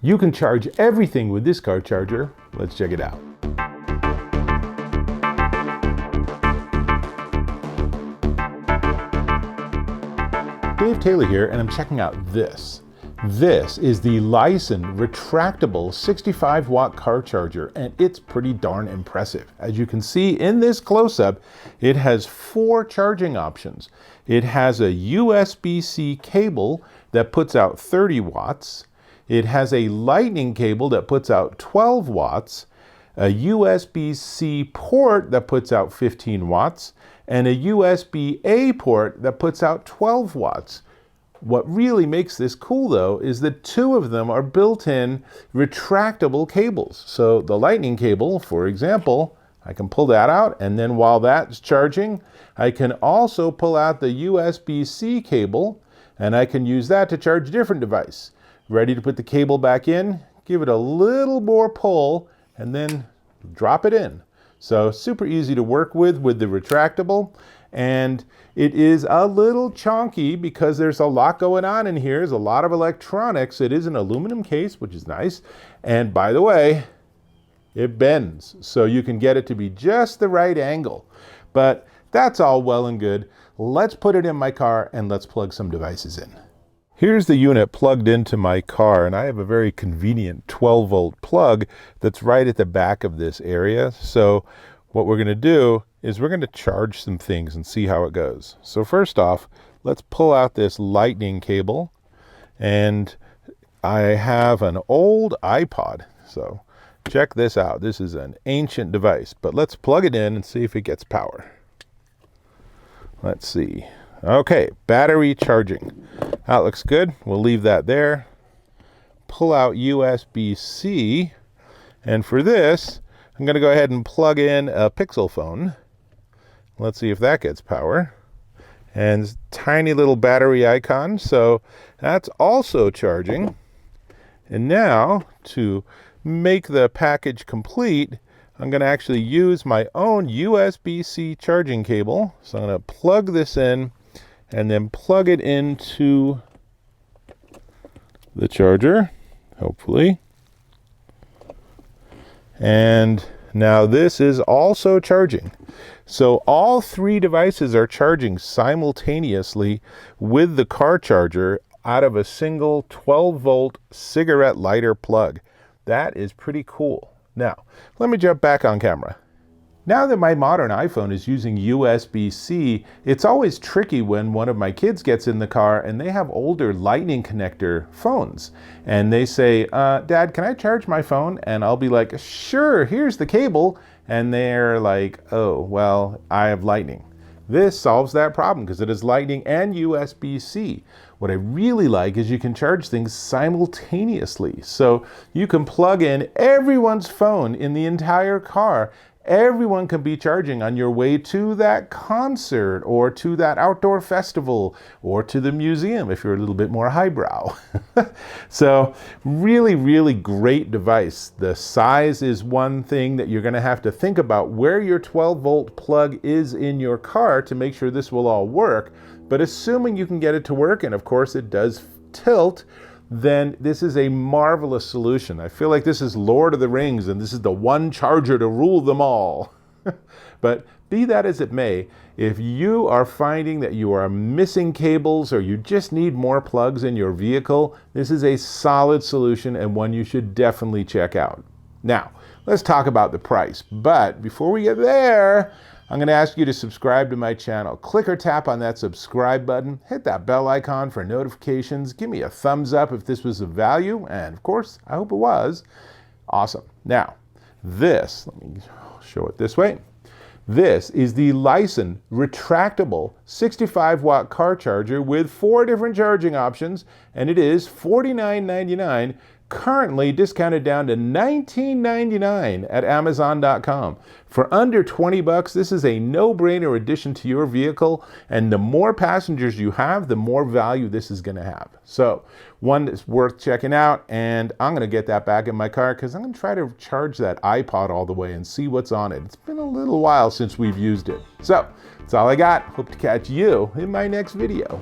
You can charge everything with this car charger. Let's check it out. Dave Taylor here, and I'm checking out this. This is the Lisen Retractable 65-watt car charger, and it's pretty darn impressive. As you can see in this close-up, it has 4 charging options. It has a USB-C cable that puts out 30 watts. It has a lightning cable that puts out 12 watts, a USB-C port that puts out 15 watts, and a USB-A port that puts out 12 watts. What really makes this cool though is that 2 of them are built-in retractable cables. So the lightning cable, for example, I can pull that out, and then while that's charging, I can also pull out the USB-C cable, and I can use that to charge a different device. Ready to put the cable back in, give it a little more pull, and then drop it in. So super easy to work with the retractable. And it is a little chunky because there's a lot going on in here. There's a lot of electronics. It is an aluminum case, which is nice. And by the way, it bends, so you can get it to be just the right angle. But that's all well and good. Let's put it in my car and let's plug some devices in. Here's the unit plugged into my car, and I have a very convenient 12-volt plug that's right at the back of this area. So what we're going to do is we're going to charge some things and see how it goes. So first off, let's pull out this lightning cable, and I have an old iPod. So check this out. This is an ancient device, but let's plug it in and see if it gets power. Let's see. Okay, battery charging. That looks good. We'll leave that there. Pull out USB-C, and for this, I'm going to go ahead and plug in a Pixel phone. Let's see if that gets power. And tiny little battery icon, so that's also charging. And now, to make the package complete, I'm going to actually use my own USB-C charging cable. So I'm going to plug this in and then plug it into the charger, hopefully. And now this is also charging. So all 3 devices are charging simultaneously with the car charger out of a single 12-volt cigarette lighter plug. That is pretty cool. Now, let me jump back on camera. Now that my modern iPhone is using USB-C, it's always tricky when one of my kids gets in the car and they have older lightning connector phones. And they say, Dad, can I charge my phone? And I'll be like, sure, here's the cable. And they're like, oh, well, I have lightning. This solves that problem because it is lightning and USB-C. What I really like is you can charge things simultaneously. So you can plug in everyone's phone in the entire car. Everyone can be charging on your way to that concert or to that outdoor festival or to the museum if you're a little bit more highbrow. So really, really great device. The size is one thing that you're going to have to think about where your 12-volt plug is in your car to make sure this will all work. But assuming you can get it to work, and of course it does tilt, then this is a marvelous solution. I feel like this is Lord of the Rings and this is the one charger to rule them all. But be that as it may, if you are finding that you are missing cables or you just need more plugs in your vehicle, this is a solid solution and one you should definitely check out. Now, let's talk about the price. But before we get there, I'm going to ask you to subscribe to my channel. Click or tap on that subscribe button. Hit that bell icon for notifications. Give me a thumbs up if this was of value. And of course, I hope it was. Awesome. Now, this, let me show it this way. This is the Lisen Retractable 65-watt car charger with 4 different charging options, and it is $49.99. Currently discounted down to $19.99 at Amazon.com. For under 20 bucks, this is a no-brainer addition to your vehicle, and the more passengers you have, the more value this is going to have. So, one that's worth checking out, and I'm going to get that back in my car because I'm going to try to charge that iPod all the way and see what's on it. It's been a little while since we've used it. So, that's all I got. Hope to catch you in my next video.